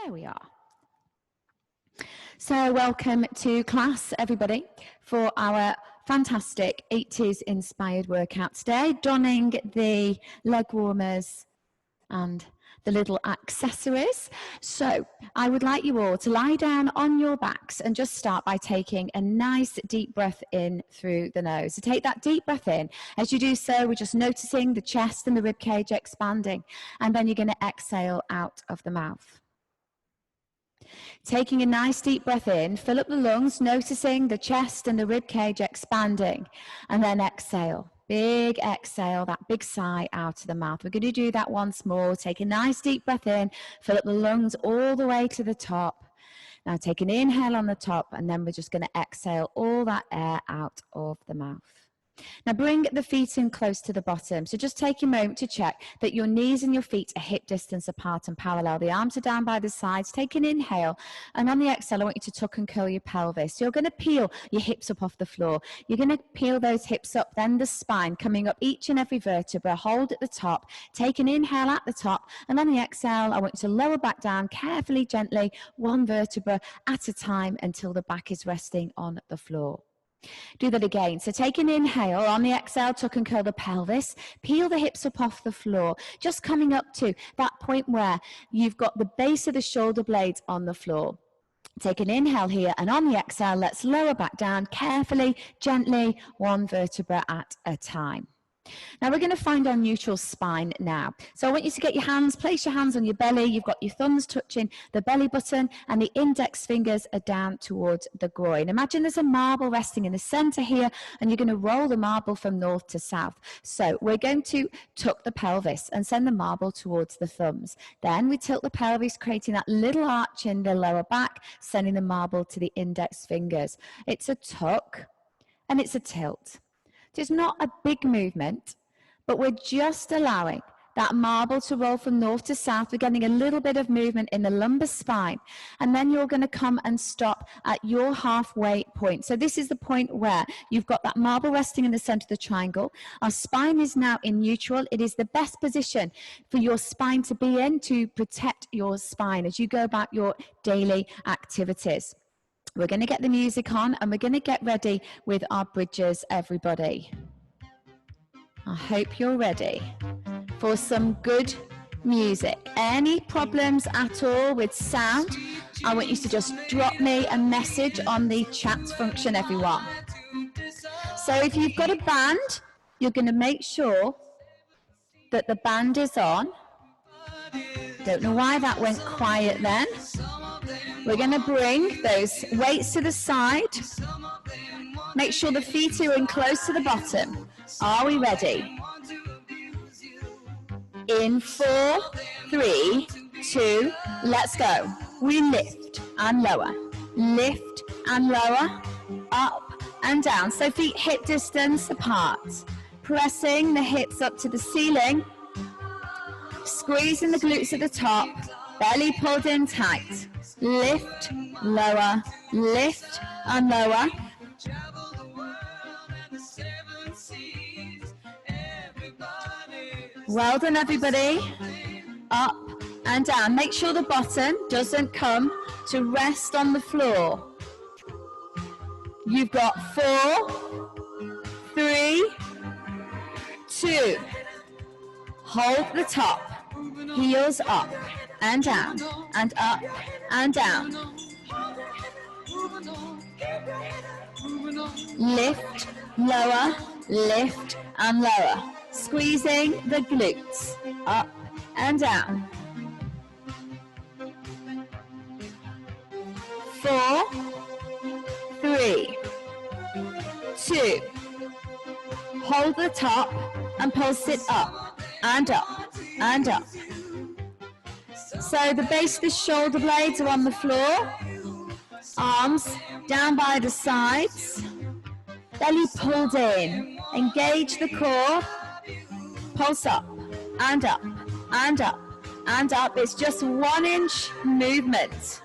There we are. So welcome to class, everybody, for our fantastic 80s inspired workout today, donning the leg warmers and the little accessories. So I would like you all to lie down on your backs and just start by taking a nice deep breath in through the nose. So take that deep breath in. As you do so, we're just noticing the chest and the rib cage expanding, and then you're going to exhale out of the mouth. Taking a nice deep breath in, fill up the lungs, noticing the chest and the rib cage expanding, and then exhale. Big exhale, that big sigh out of the mouth. We're going to do that once more. Take a nice deep breath in, fill up the lungs all the way to the top. Now take an inhale on the top, and then we're just going to exhale all that air out of the mouth. Now bring the feet in close to the bottom. So just take a moment to check that your knees and your feet are hip distance apart and parallel. The arms are down by the sides. Take an inhale, and on the exhale, I want you to tuck and curl your pelvis. So you're going to peel your hips up off the floor. You're going to peel those hips up, then the spine, coming up each and every vertebra. Hold at the top. Take an inhale at the top, and on the exhale, I want you to lower back down carefully, gently, one vertebra at a time until the back is resting on the floor. Do that again. So take an inhale. On the exhale, tuck and curl the pelvis. Peel the hips up off the floor. Just coming up to that point where you've got the base of the shoulder blades on the floor. Take an inhale here, and on the exhale, let's lower back down carefully, gently, one vertebra at a time. Now we're going to find our neutral spine now. So I want you to get your hands, place your hands on your belly. You've got your thumbs touching the belly button, and the index fingers are down towards the groin. Imagine there's a marble resting in the center here, and you're going to roll the marble from north to south. So we're going to tuck the pelvis and send the marble towards the thumbs. Then we tilt the pelvis, creating that little arch in the lower back, sending the marble to the index fingers. It's a tuck and it's a tilt. It's not a big movement, but we're just allowing that marble to roll from north to south. We're getting a little bit of movement in the lumbar spine, and then you're going to come and stop at your halfway point. So this is the point where you've got that marble resting in the center of the triangle. Our spine is now in neutral. It is the best position for your spine to be in to protect your spine as you go about your daily activities. We're going to get the music on, and we're going to get ready with our bridges, everybody. I hope you're ready for some good music. Any problems at all with sound, I want you to just drop me a message on the chat function, everyone. So if you've got a band, you're going to make sure that the band is on. Don't know why that went quiet then. We're going to bring those weights to the side. Make sure the feet are in close to the bottom. Are we ready? In 4, 3, 2, let's go. We lift and lower, lift and lower, up and down. So feet hip distance apart. Pressing the hips up to the ceiling. Squeezing the glutes at the top. Belly pulled in tight. Lift, lower, lift and lower. Well done, everybody. Up and down. Make sure the bottom doesn't come to rest on the floor. You've got 4, 3, 2. Hold the top. Heels up and down and up and down. Lift, lower, lift and lower. Squeezing the glutes up and down. 4, 3, 2. Hold the top and pulse it up and up and up. So the base of the shoulder blades are on the floor. Arms down by the sides. Belly pulled in. Engage the core. Pulse up and up and up and up. It's just 1 inch movement.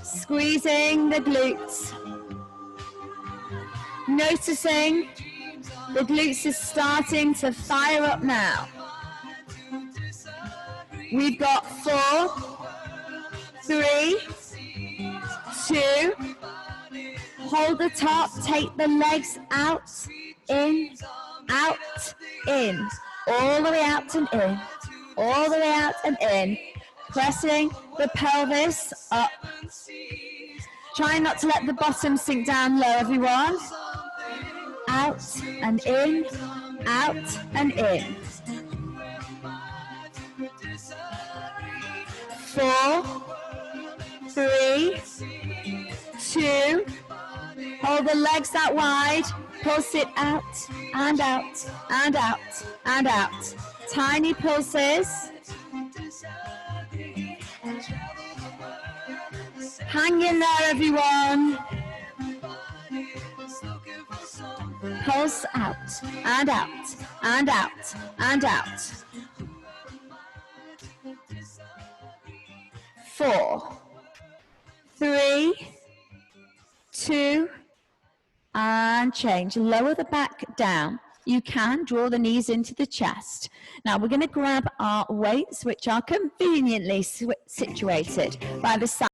Squeezing the glutes. Noticing the glutes is starting to fire up now. We've got 4, 3, 2, hold the top, take the legs out, in, all the way out and in, all the way out and in, pressing the pelvis up. Try not to let the bottom sink down low, everyone. Out and in, out and in. 4, 3, 2, hold the legs out wide, pulse it out and out and out and out. Tiny pulses. Hang in there, everyone. Pulse out and out and out and out. 4, 3, 2, and change. Lower the back down. You can draw the knees into the chest. Now we're going to grab our weights, which are conveniently situated by the side.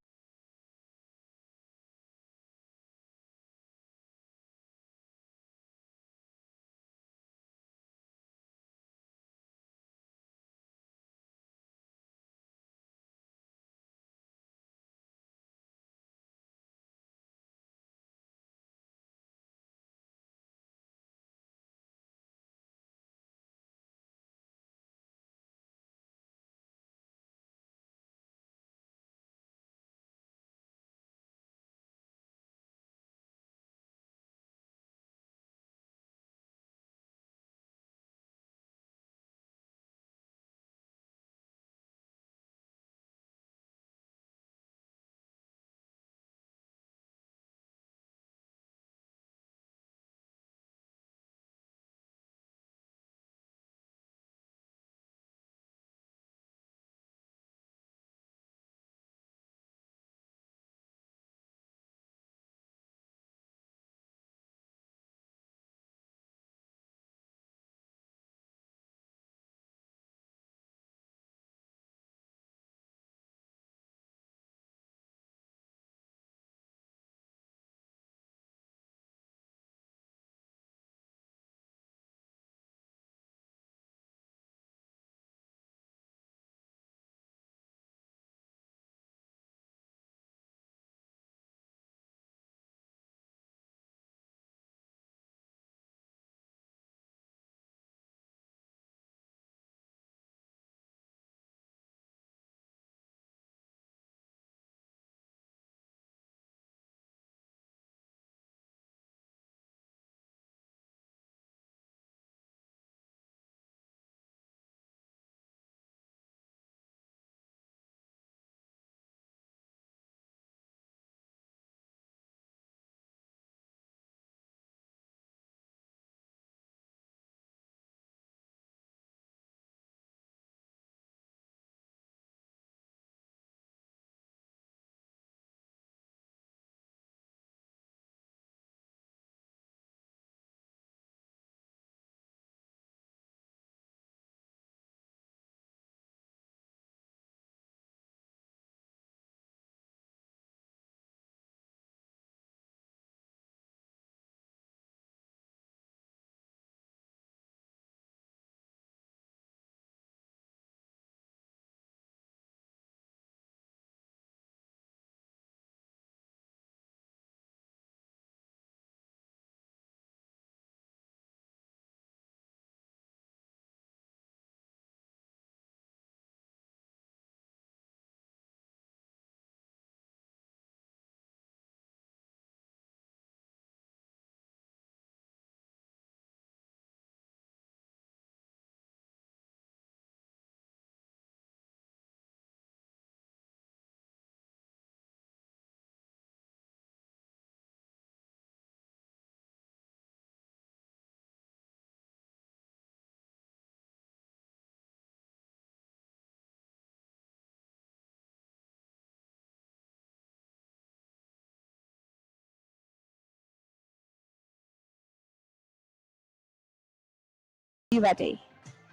You ready?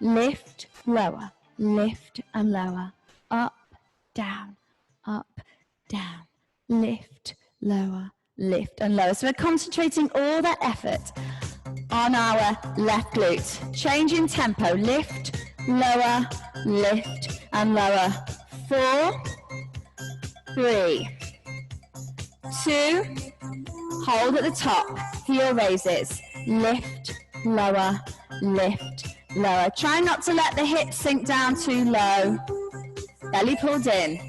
Lift, lower, lift and lower, up, down, up, down, lift, lower, lift and lower. So we're concentrating all that effort on our left glute. Change in tempo, lift, lower, lift and lower. 4, 3, 2, hold at the top, heel raises, lift, lower, lift, lower. Try not to let the hips sink down too low. Belly pulled in.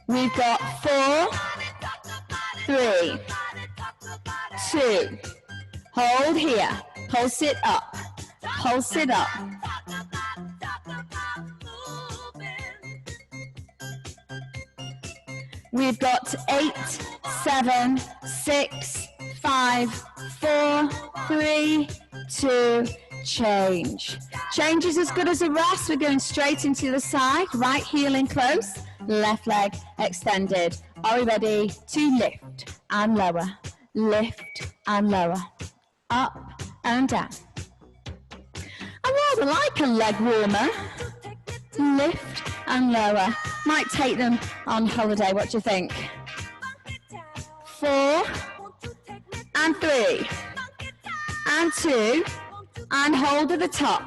We've got 4, 3, 2. Hold here. Pulse it up. Pulse it up. We've got 8, 7, 6, 5, 4, 3, 2, change. Change is as good as a rest. We're going straight into the side. Right heel in close. Left leg extended. Are we ready to lift and lower? Lift and lower. Up and down. I rather like a leg warmer. Lift and lower. Might take them on holiday. What do you think? 4 and 3 and 2 and hold at the top.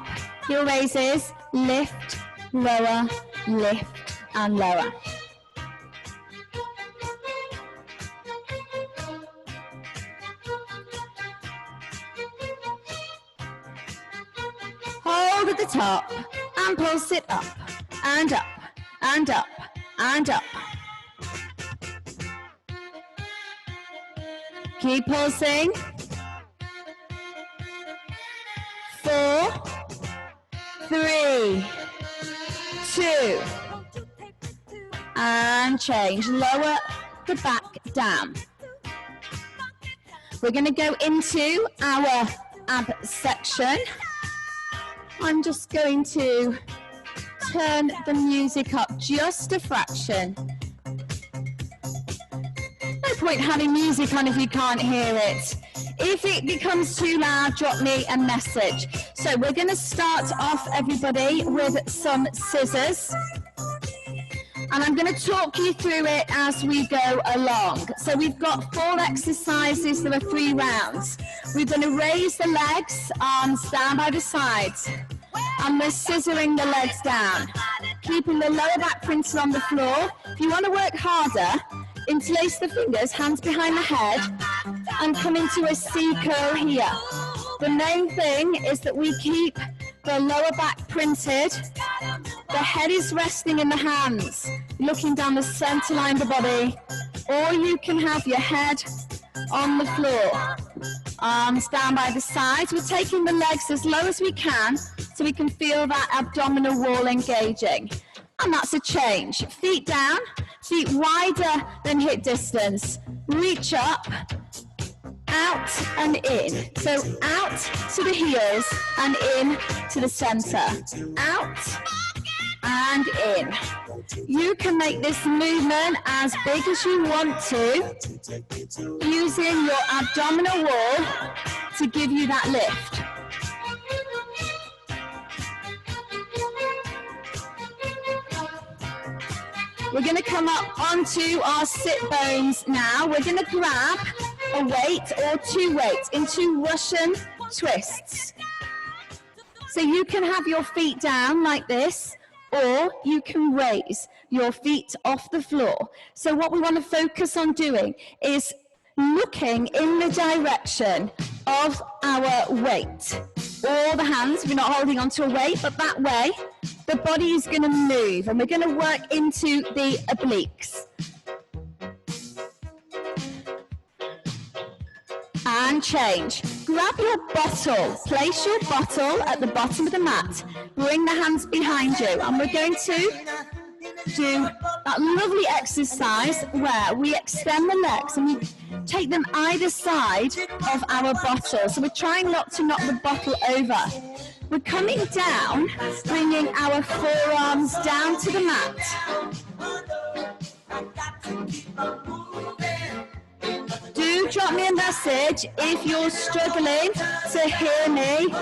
Heel raises, lift, lower, lift and lower. Hold at the top and pulse it up and up and up and up. Keep pulsing. 4, 3, 2, and change. Lower the back down. We're going to go into our ab section. I'm just going to turn the music up just a fraction. No point having music on if you can't hear it. If it becomes too loud, drop me a message. So we're going to start off, everybody, with some scissors. And I'm going to talk you through it as we go along. So we've got 4 exercises. There are 3 rounds. We're going to raise the legs, arms down by the sides. And we're scissoring the legs down, keeping the lower back printed on the floor. If you want to work harder, interlace the fingers, hands behind the head, and come into a C curl here. The main thing is that we keep the lower back printed. The head is resting in the hands, looking down the center line of the body, or you can have your head on the floor. Arms down by the sides. We're taking the legs as low as we can so we can feel that abdominal wall engaging. And that's a change. Feet down, feet wider than hip distance. Reach up, out and in. So out to the heels and in to the center. Out and in. You can make this movement as big as you want to, using your abdominal wall to give you that lift. We're going to come up onto our sit bones now. We're going to grab a weight or 2 weights into Russian twists. So you can have your feet down like this, or you can raise your feet off the floor. So what we want to focus on doing is looking in the direction of our weight. All the hands, we're not holding onto a weight, but that way the body is going to move, and we're going to work into the obliques. And change. Grab your bottle. Place your bottle at the bottom of the mat. Bring the hands behind you. And we're going to do that lovely exercise where we extend the legs and we take them either side of our bottle. So we're trying not to knock the bottle over. We're coming down, bringing our forearms down to the mat. Do drop me a message if you're struggling to hear me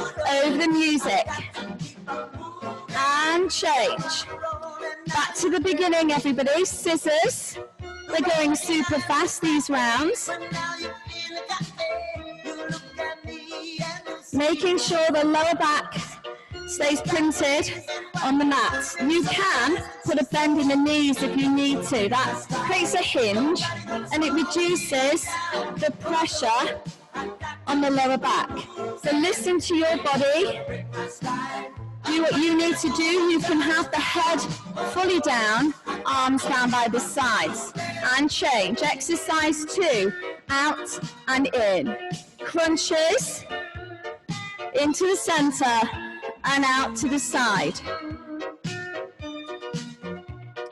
over the music. And change. Back to the beginning, everybody. Scissors. We're going super fast these rounds. Making sure the lower back stays printed on the mat. You can put a bend in the knees if you need to. That creates a hinge and it reduces the pressure on the lower back. So listen to your body. Do what you need to do. You can have the head fully down, arms down by the sides. And change. Exercise 2. Out and in. Crunches into the center and out to the side.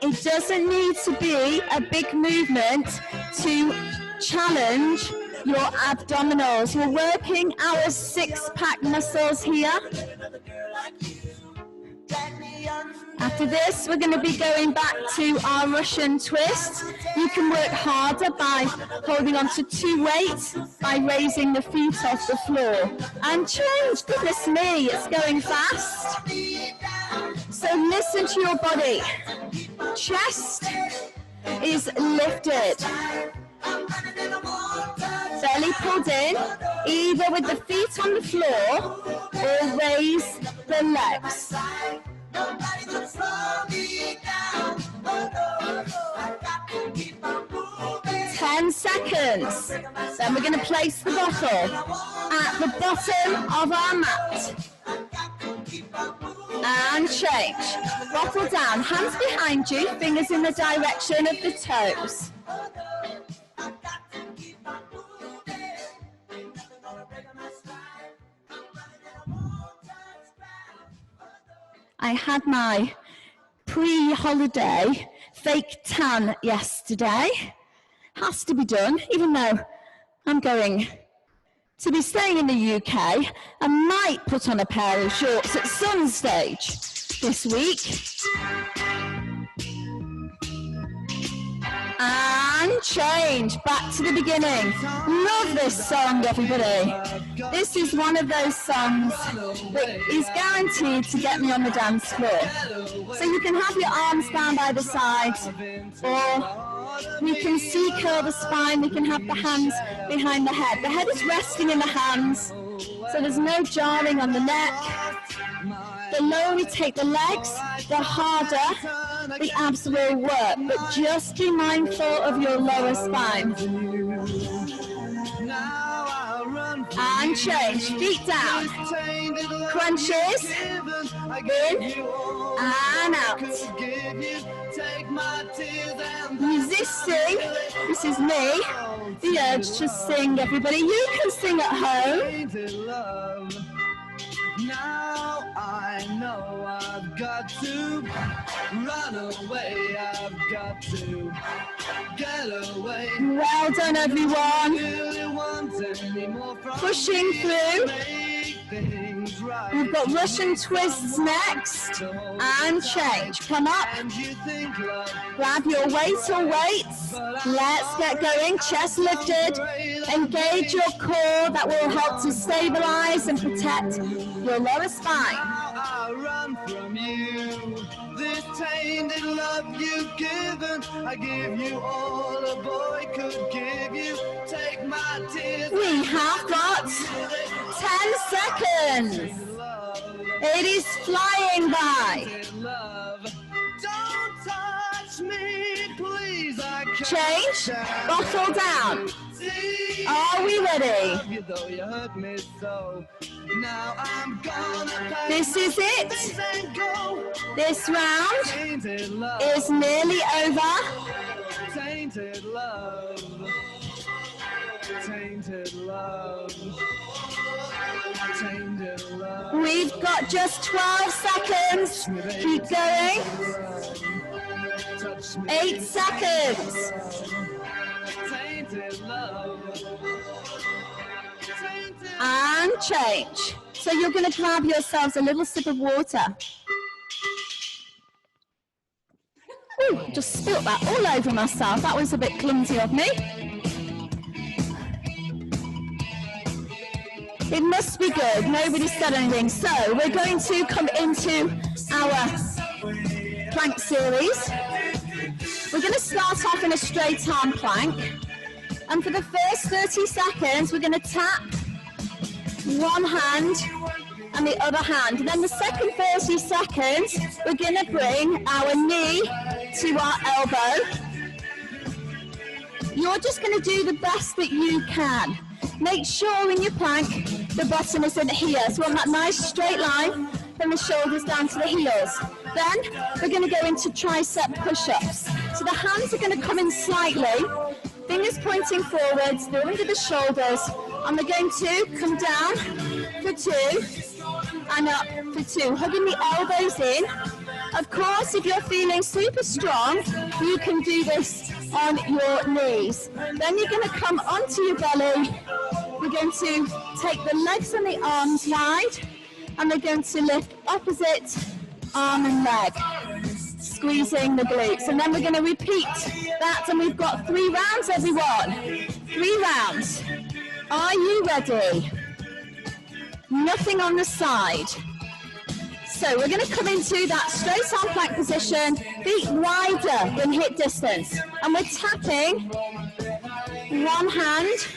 It doesn't need to be a big movement to challenge your abdominals. We're working our six-pack muscles here. After this, we're going to be going back to our Russian twist. You can work harder by holding on to 2 weights, by raising the feet off the floor. And change, goodness me, it's going fast. So listen to your body. Chest is lifted. Belly pulled in, either with the feet on the floor or raise the legs. 10 seconds. Then we're going to place the bottle at the bottom of our mat. And change. Bottle down, hands behind you, fingers in the direction of the toes. I had my pre-holiday fake tan yesterday. Has to be done, even though I'm going to be staying in the UK. I might put on a pair of shorts at some stage this week. And change, back to the beginning. Love this song, everybody. This is one of those songs that is guaranteed to get me on the dance floor. So you can have your arms down by the sides, or we can C-curl the spine, we can have the hands behind the head. The head is resting in the hands, so there's no jarring on the neck. The lower we take the legs, the harder the abs will work, but just be mindful of your lower spine. And change, feet down, crunches, in and out. Resisting, this is me, the urge to sing, everybody. You can sing at home. Now I know I've got to run away, I've got to get away. Well done, everyone. Pushing through. We've got Russian twists next. And change. Come up. Grab your weights or weights. Let's get going. Chest lifted. Engage your core. That will help to stabilize and protect your lower spine. I run from you. This tainted love you've given, I give you all a boy could give you. Take my tears. We have got 10 seconds. It is flying by. Don't touch me, please. Change. Bottle down. Are we ready? This is it. This round is nearly over. Tainted love. Tainted love. Tainted love. We've got just 12 seconds. Keep going. 8 seconds. And change. So you're going to grab yourselves a little sip of water. Ooh, just spilt that all over myself. That was a bit clumsy of me. It must be good. Nobody said anything. So we're going to come into our plank series. We're going to start off in a straight arm plank. And for the first 30 seconds, we're going to tap one hand and the other hand. And then the second 30 seconds, we're going to bring our knee to our elbow. You're just going to do the best that you can. Make sure in your plank, the bottom isn't here. So on that nice straight line, from the shoulders down to the heels. Then we're going to go into tricep push-ups. So the hands are going to come in slightly, fingers pointing forwards, they're under the shoulders, and we're going to come down for 2 and up for 2, hugging the elbows in. Of course, if you're feeling super strong, you can do this on your knees. Then you're going to come onto your belly. We're going to take the legs and the arms wide, and we're going to lift opposite arm and leg, squeezing the glutes. And then we're going to repeat that, and we've got 3 rounds, everyone. 3 rounds. Are you ready? Nothing on the side. So we're going to come into that straight arm plank position, feet wider than hip distance. And we're tapping one hand,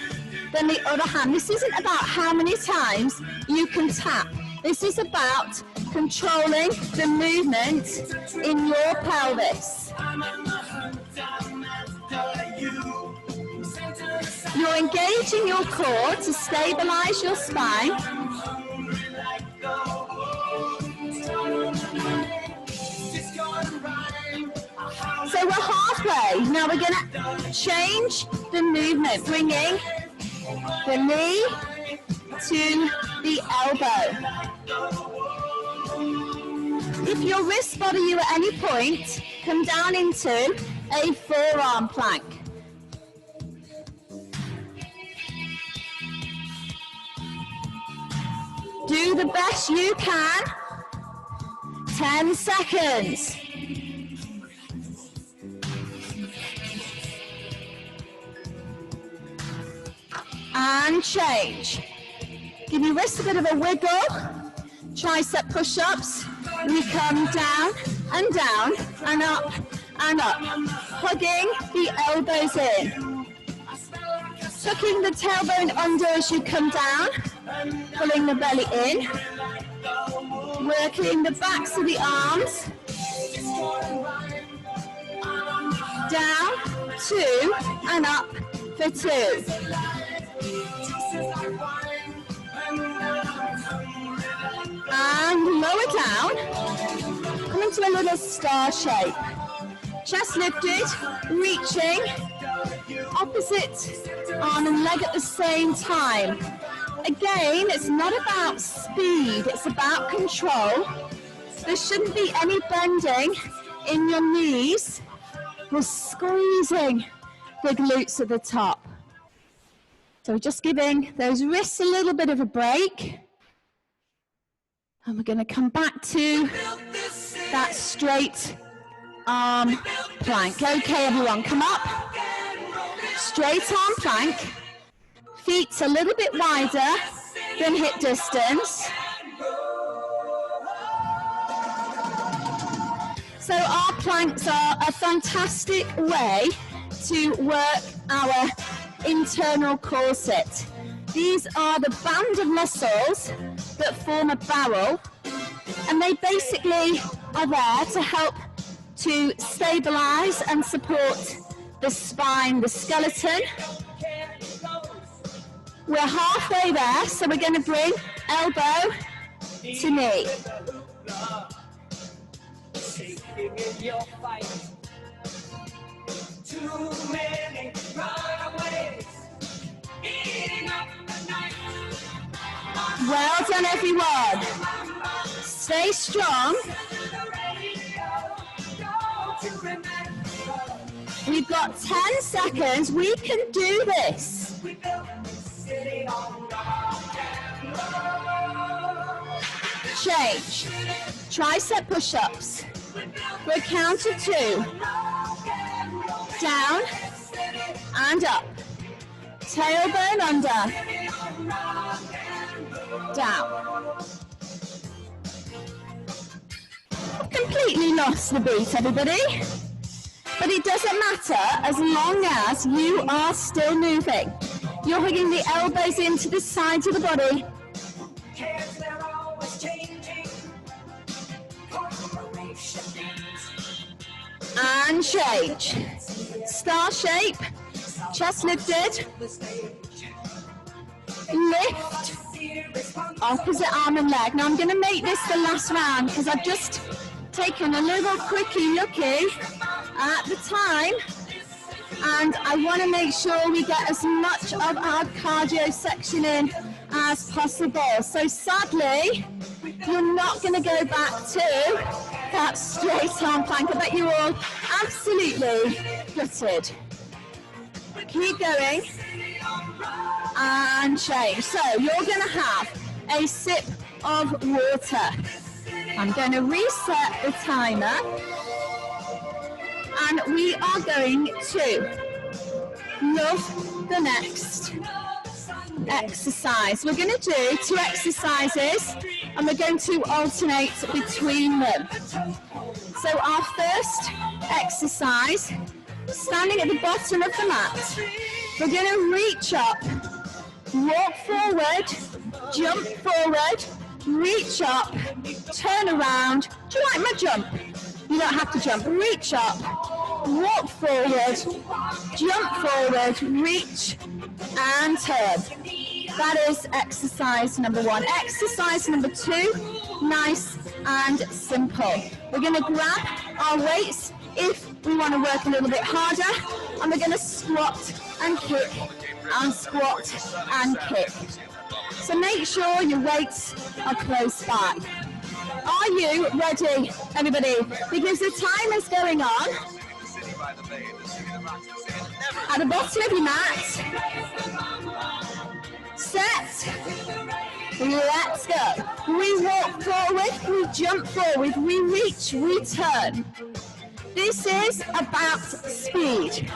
then the other hand. This isn't about how many times you can tap. This is about controlling the movement in your pelvis. You're engaging your core to stabilize your spine. So we're halfway. Now we're going to change the movement, bringing the knee to the elbow. If your wrists bother you at any point, come down into a forearm plank. Do the best you can. 10 seconds. And change. Give your wrists a bit of a wiggle. Tricep push-ups. We come down and down and up and up. Hugging the elbows in. Tucking the tailbone under as you come down. Pulling the belly in. Working the backs of the arms. Down, 2, and up for 2. And lower down, come into a little star shape. Chest lifted, reaching, opposite arm and leg at the same time. Again, it's not about speed, it's about control. There shouldn't be any bending in your knees. We're squeezing the glutes at the top. So just giving those wrists a little bit of a break. And we're going to come back to that straight arm plank. Okay, everyone, come up. Straight arm plank. Feet a little bit wider than hip distance. So our planks are a fantastic way to work our internal corset. These are the band of muscles that form a barrel, and they basically are there to help to stabilize and support the spine, the skeleton. We're halfway there, so we're going to bring elbow to knee. Well done, everyone. Stay strong. We've got 10 seconds. We can do this. Change. Tricep push-ups. We'll count to 2. Down and up. Tailbone under. Down. completely lost the beat, everybody. But it doesn't matter as long as you are still moving. You're hugging the elbows into the sides of the body. And change. Star shape, chest lifted. Lift, opposite arm and leg. Now I'm going to make this the last round because I've just taken a little quickie looky at the time, and I want to make sure we get as much of our cardio section in as possible. So sadly, you're not going to go back to that straight arm plank. I bet you're all absolutely gutted. Keep going and change. So you're going to have a sip of water. I'm going to reset the timer, and we are going to love the next exercise. We're going to do 2 exercises, and we're going to alternate between them. So our first exercise, standing at the bottom of the mat, we're going to reach up, walk forward, jump forward, reach up, turn around. Do you like my jump? You don't have to jump. Reach up, walk forward, jump forward, reach and turn. That is exercise number 1. Exercise number 2, nice and simple. We're going to grab our weights if we want to work a little bit harder, and we're going to squat and kick and squat and kick. So make sure your weights are close by. Are you ready, everybody? Because the time is going on. At the bottom of your mat. Set. Let's go. We walk forward, we jump forward, we reach, we turn. This is about speed.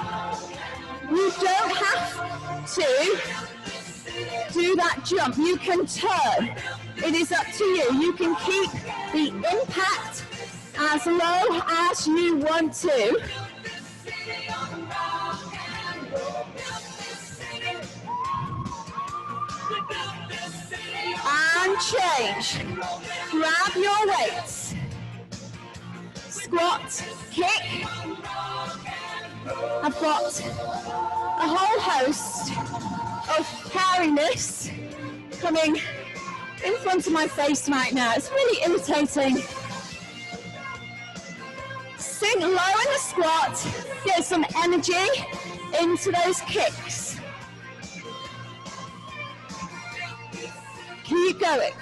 You don't have to do that jump. You can turn. It is up to you. You can keep the impact as low as you want to. And change. Grab your weights. Squat, kick. I've got a whole host of hairiness coming in front of my face right now. It's really irritating. Sink low in the squat. Get some energy into those kicks. Keep going.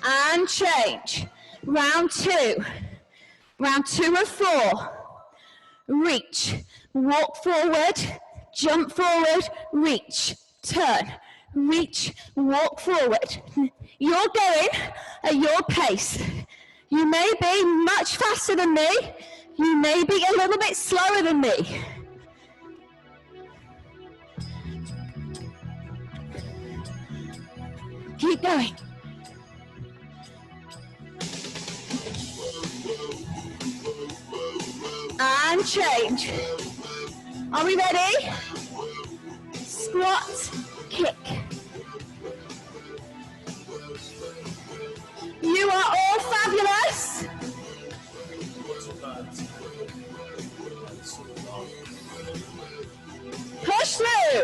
And change. Round 2. Round 2 of 4. Reach. Walk forward. Jump forward. Reach. Turn. Reach. Walk forward. You're going at your pace. You may be much faster than me. You may be a little bit slower than me. Keep going. And change. Are we ready? Squat, kick. You are all fabulous. Push through.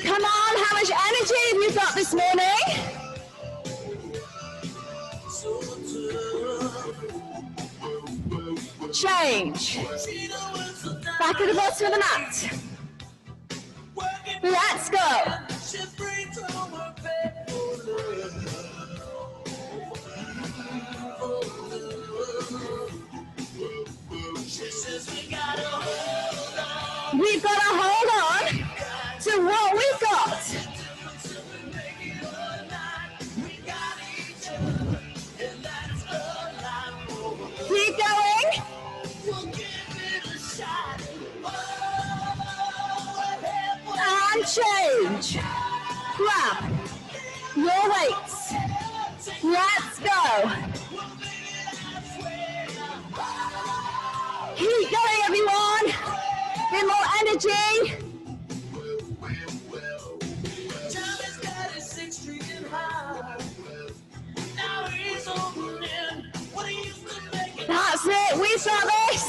Come on, how much energy have you got this morning? Change. Back at the bottom of the mat. Let's go. We've got to hold on to what we've got. Keep going. And change. Grab your weights. Let's go. Keep going, everyone. Bit more energy. That's it. We got this.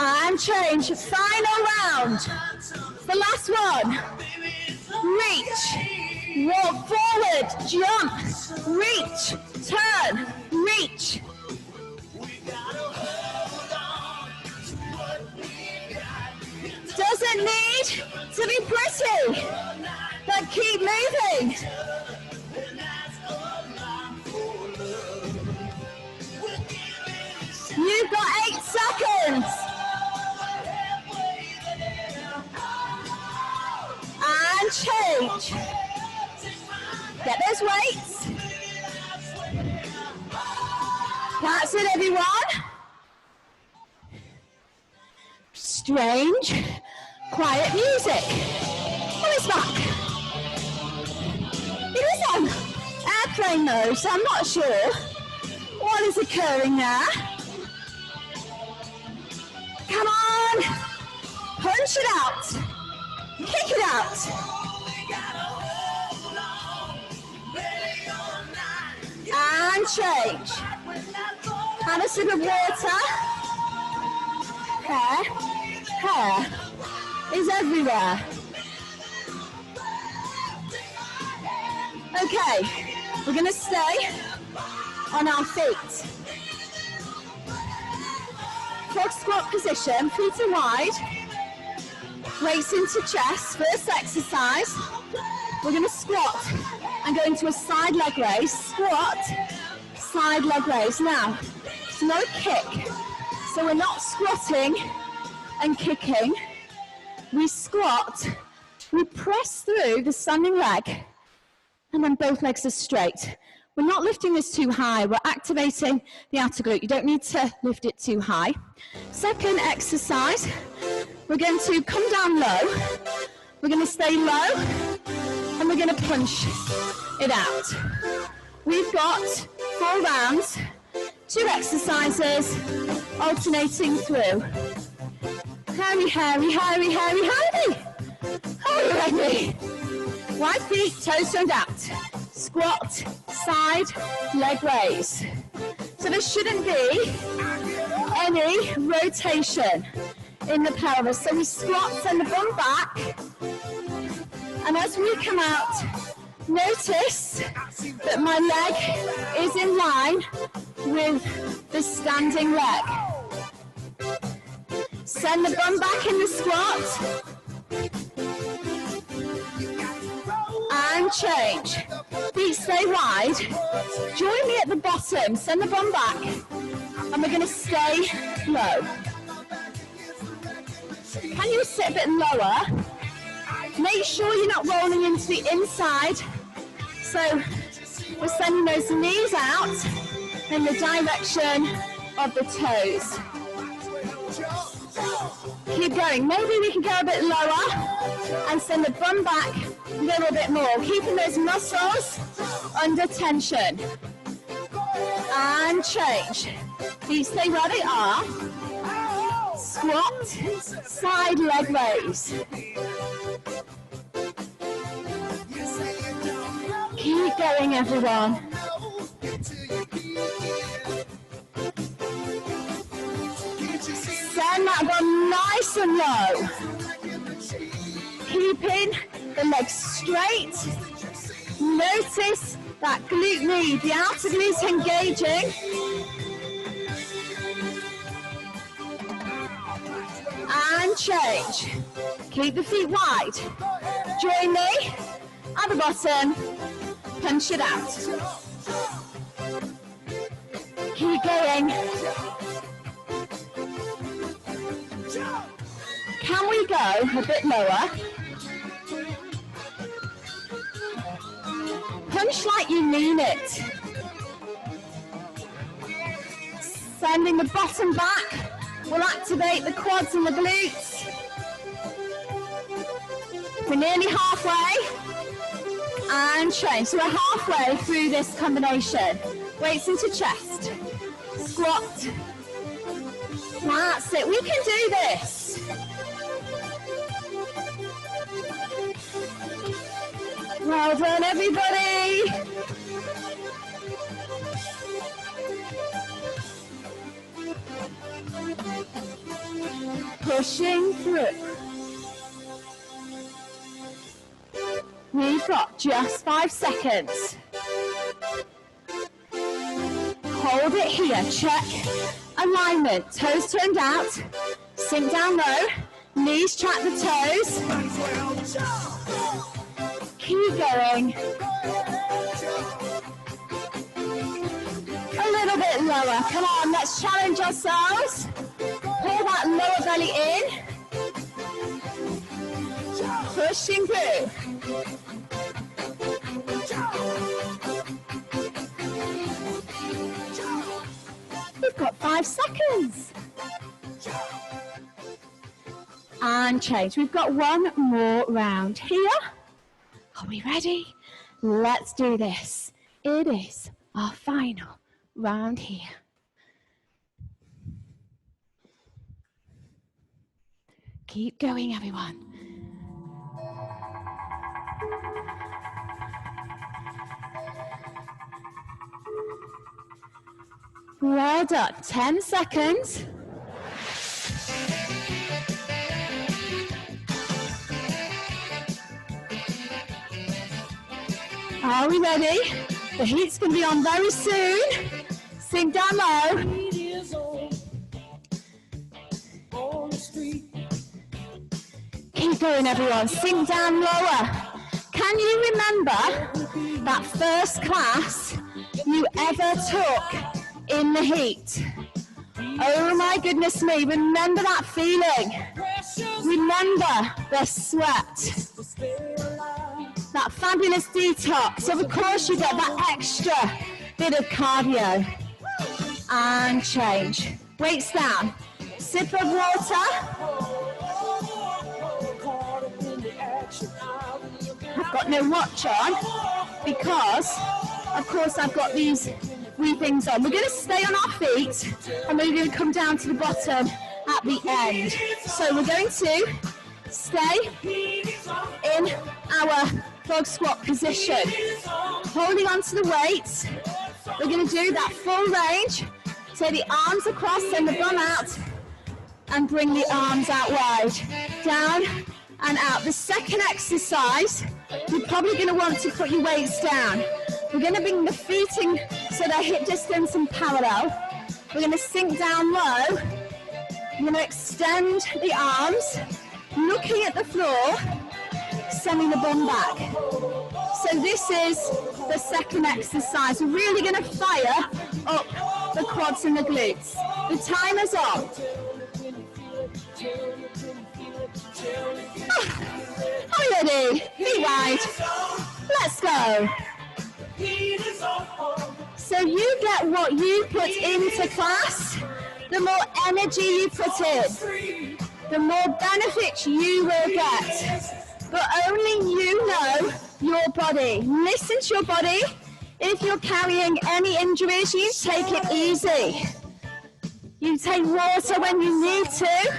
And change. Final round. The last one. Reach. Walk forward. Jump. Reach. Turn. Reach. Doesn't need to be pretty, but keep moving. You've got 8 seconds. And change. Get those weights. That's it, everyone. Strange, quiet music. Who is back? It is on airplane mode, so I'm not sure what is occurring there. Come on, punch it out, kick it out. And change. Have a sip of water. Hair is everywhere. Okay, we're going to stay on our feet. Frog squat position, feet are wide. Weights into chest. First exercise, we're going to squat and go into a side leg raise. Squat, side leg raise. Now, it's no kick. So we're not squatting and kicking. We squat, we press through the standing leg, and then both legs are straight. We're not lifting this too high. We're activating the outer glute. You don't need to lift it too high. Second exercise, we're going to come down low. We're going to stay low, and we're going to punch it out. We've got 4 rounds, 2 exercises, alternating through. Harry, Harry, Harry, Harry, Heidi. Are you ready? Wide feet, toes turned out. Squat, side, leg raise. So there shouldn't be any rotation in the pelvis. So we squat, send the bum back. And as we come out, notice that my leg is in line with the standing leg. Send the bum back in the squat. And change. Feet stay wide. Join me at the bottom. Send the bum back. And we're going to stay low. Can you sit a bit lower? Make sure you're not rolling into the inside. So we're sending those knees out in the direction of the toes. Keep going. Maybe we can go a bit lower and send the bum back a little bit more. Keeping those muscles under tension. And change. Feet stay where they are. Squat, side leg raise. Keep going, everyone. Send that bum nice and low. Keeping the legs straight. Notice that glute med, the outer glute engaging. And change. Keep the feet wide. Join me at the bottom. Punch it out. Keep going. Can we go a bit lower? Punch like you mean it. Sending the bottom back will activate the quads and the glutes. We're nearly halfway. And change. So we're halfway through this combination. Weights into chest. Squat. That's it. We can do this. Well done, everybody. Pushing through. We've got just 5 seconds. Hold it here. Check alignment. Toes turned out. Sink down low. Knees track the toes. Keep going. A little bit lower. Come on, let's challenge ourselves. Pull that lower belly in. Pushing through. We've got 5 seconds. And change. We've got one more round here. Are we ready? Let's do this. It is our final round here. Keep going, everyone. Well done. 10 seconds. Are we ready? The heat's going to be on very soon. Sink down low. Keep going, everyone. Sink down lower. Can you remember that first class you ever took in the heat? Oh my goodness me, remember that feeling. Remember the sweat. That fabulous detox. Of course you get that extra bit of cardio. And change. Weights down. Sip of water. I've got no watch on because, of course, I've got these wee things on. We're going to stay on our feet and we're going to come down to the bottom at the end. So we're going to stay in our frog squat position, holding onto the weights. We're going to do that full range. Take the arms across, send the bum out, and bring the arms out wide. Down and out. The second exercise, you're probably going to want to put your weights down. We're going to bring the feet in so they're hip distance and parallel. We're going to sink down low. We're going to extend the arms, looking at the floor, sending the bum back. So this is the second exercise. We're really going to fire up the quads and the glutes. The timer's on. Are we ready? Feet wide. Let's go. So you get what you put into class. The more energy you put in, the more benefits you will get. But only you know your body. Listen to your body. If you're carrying any injuries, you take it easy. You take water when you need to.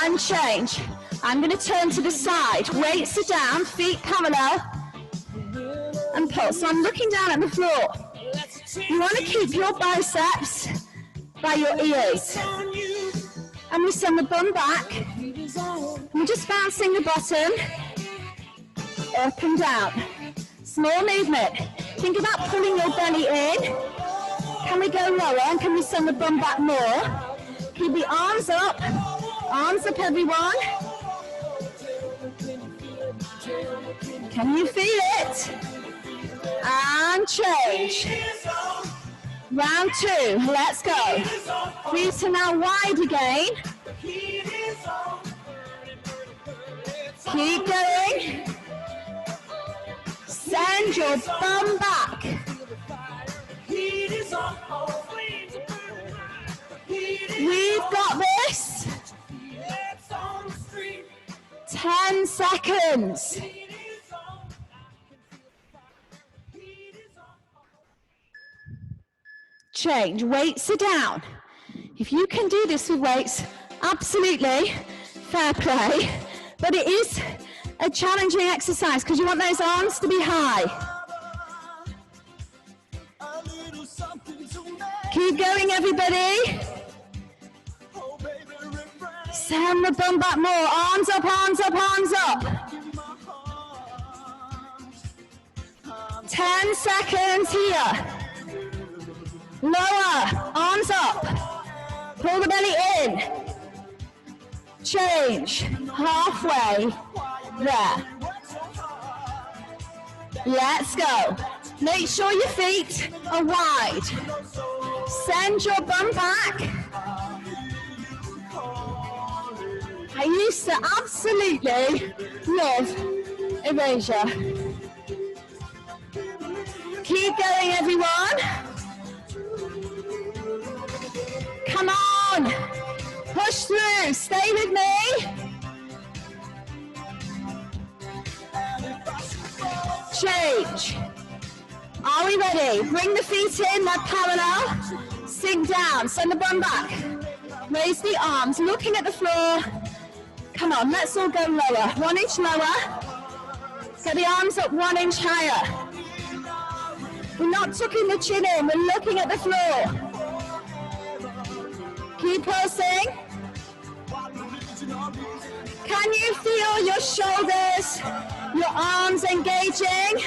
And change. I'm going to turn to the side. Weights are down, feet parallel, and pulse. So I'm looking down at the floor. You want to keep your biceps by your ears. And we send the bum back. We're just bouncing the bottom up and down. Small movement. Think about pulling your belly in. Can we go lower and can we send the bum back more? Keep the arms up. Arms up, everyone. Can you feel it? And change. Round 2, let's go. Feet are now wide again. Keep going. Send Send your bum back. We've got this. 10 seconds. Change. Weights are down. If you can do this with weights, absolutely fair play. But it is a challenging exercise because you want those arms to be high. Keep going, everybody. Send the bum back more. Arms up, arms up, arms up. 10 seconds here. Lower, arms up. Pull the belly in. Change. Halfway there. Let's go. Make sure your feet are wide. Send your bum back. I used to absolutely love erasure. Keep going, everyone. Come on. Push through. Stay with me. Change. Are we ready? Bring the feet in, they're parallel. Sink down, send the bum back. Raise the arms, looking at the floor. Come on, let's all go lower. 1 inch lower. Get the arms up 1 inch higher. We're not tucking the chin in, we're looking at the floor. Keep pulsing. Can you feel your shoulders, your arms engaging?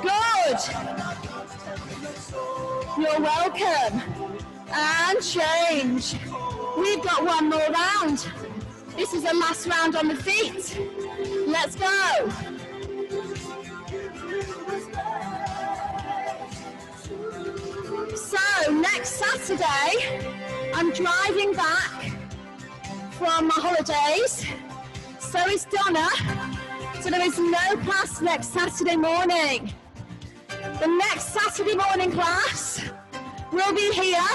Good. You're welcome. And change. We've got one more round. This is the last round on the feet. Let's go. So next Saturday, I'm driving back from my holidays. So is Donna. So there is no class next Saturday morning. The next Saturday morning class will be here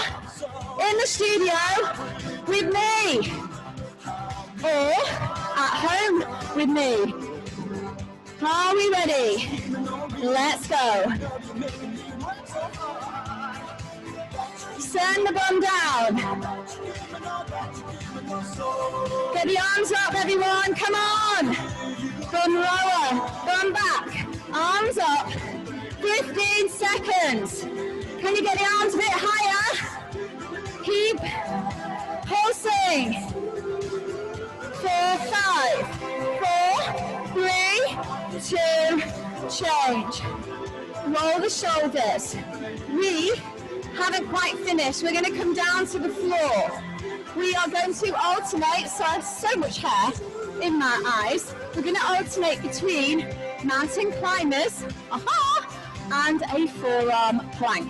in the studio with me, or at home with me. Are we ready? Let's go. Send the bum down. Get the arms up, everyone. Come on. Bum lower, bum back. Arms up. 15 seconds. Can you get the arms a bit higher? Keep pulsing. 4, 5, 4, 3, 2, change. Roll the shoulders. We haven't quite finished. We're going to come down to the floor. We are going to alternate, so I have so much hair in my eyes. We're going to alternate between mountain climbers, and a forearm plank.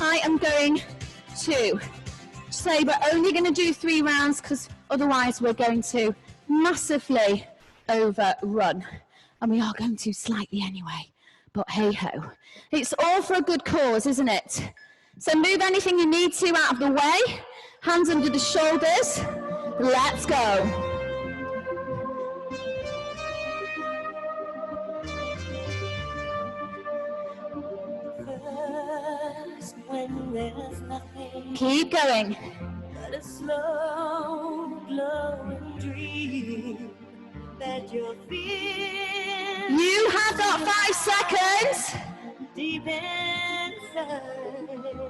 I am going to say we're only going to do 3 rounds because otherwise we're going to massively overrun. And we are going to slightly anyway. But hey-ho. It's all for a good cause, isn't it? So move anything you need to out of the way. Hands under the shoulders. Let's go. When there's nothing, keep going. But a slow glowing dream that you're feeling. You have got 5 seconds. Deep inside.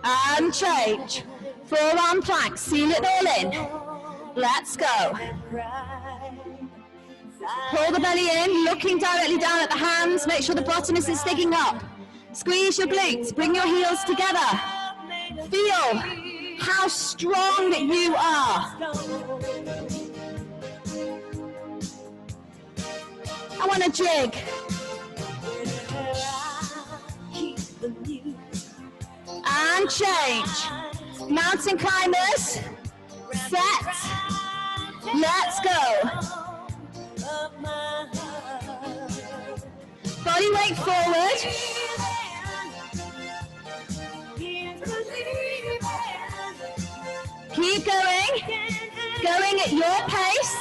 And change. Forearm plank. Seal it all in. Let's go. Pull the belly in, looking directly down at the hands. Make sure the bottom isn't sticking up. Squeeze your glutes, bring your heels together. Feel how strong you are. I want to jig. And change. Mountain climbers. Set. Let's go. Body weight forward. Keep going. Going at your pace.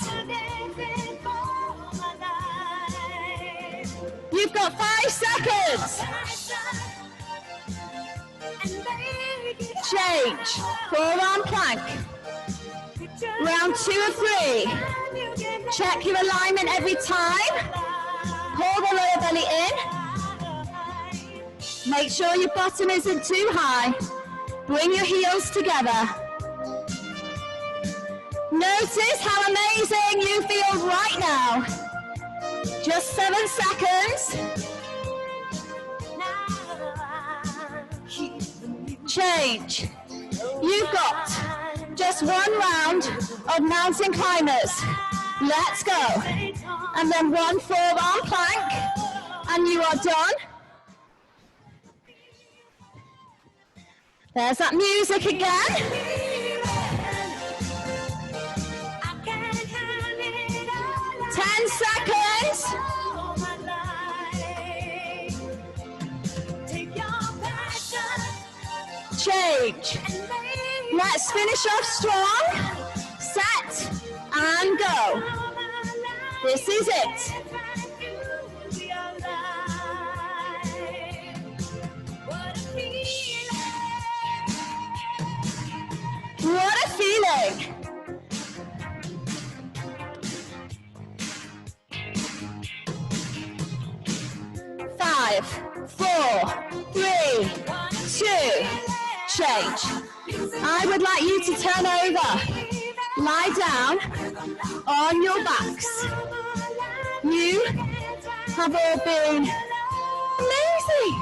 You've got 5 seconds. Change. Forearm plank. Round 2 of 3. Check your alignment every time. Pull the lower belly in. Make sure your bottom isn't too high. Bring your heels together. Notice how amazing you feel right now. Just 7 seconds. Change. You've got just 1 round of mountain climbers. Let's go. And then 1 forearm plank, and you are done. There's that music again. 10 seconds. Change. Let's finish off strong. Set and go. This is it. What a feeling. Five, 4, 3, 2, change. I would like you to turn over. Lie down on your backs. You have all been amazing.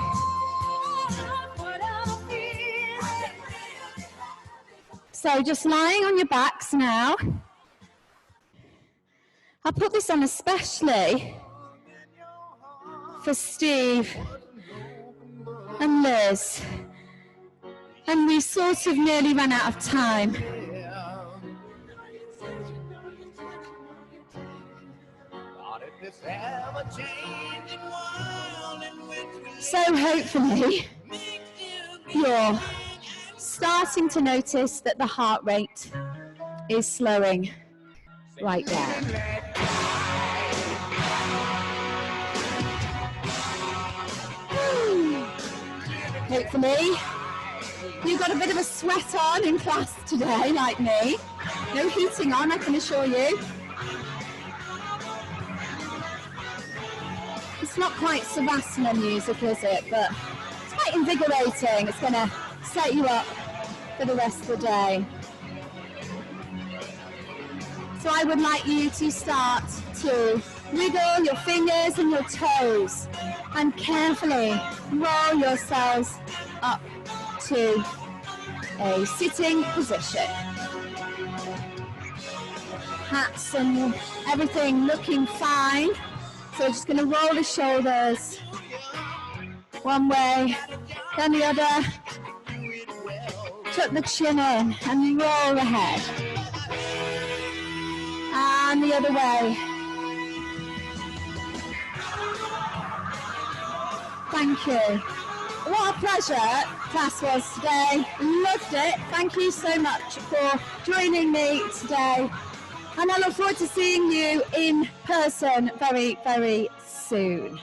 So just lying on your backs now. I'll put this on especially for Steve and Liz. And we sort of nearly ran out of time. So hopefully you're starting to notice that the heart rate is slowing right down. Hopefully you've got a bit of a sweat on in class today, like me. No heating on, I can assure you. It's not quite Savasana music, is it? But it's quite invigorating. It's going to set you up for the rest of the day. So I would like you to start to wiggle your fingers and your toes and carefully roll yourselves up to a sitting position. Hats and everything looking fine. So we're just going to roll the shoulders one way, then the other. Tuck the chin in and roll the head. And the other way. Thank you. What a pleasure class was today. Loved it. Thank you so much for joining me today. And I look forward to seeing you in person very, very soon.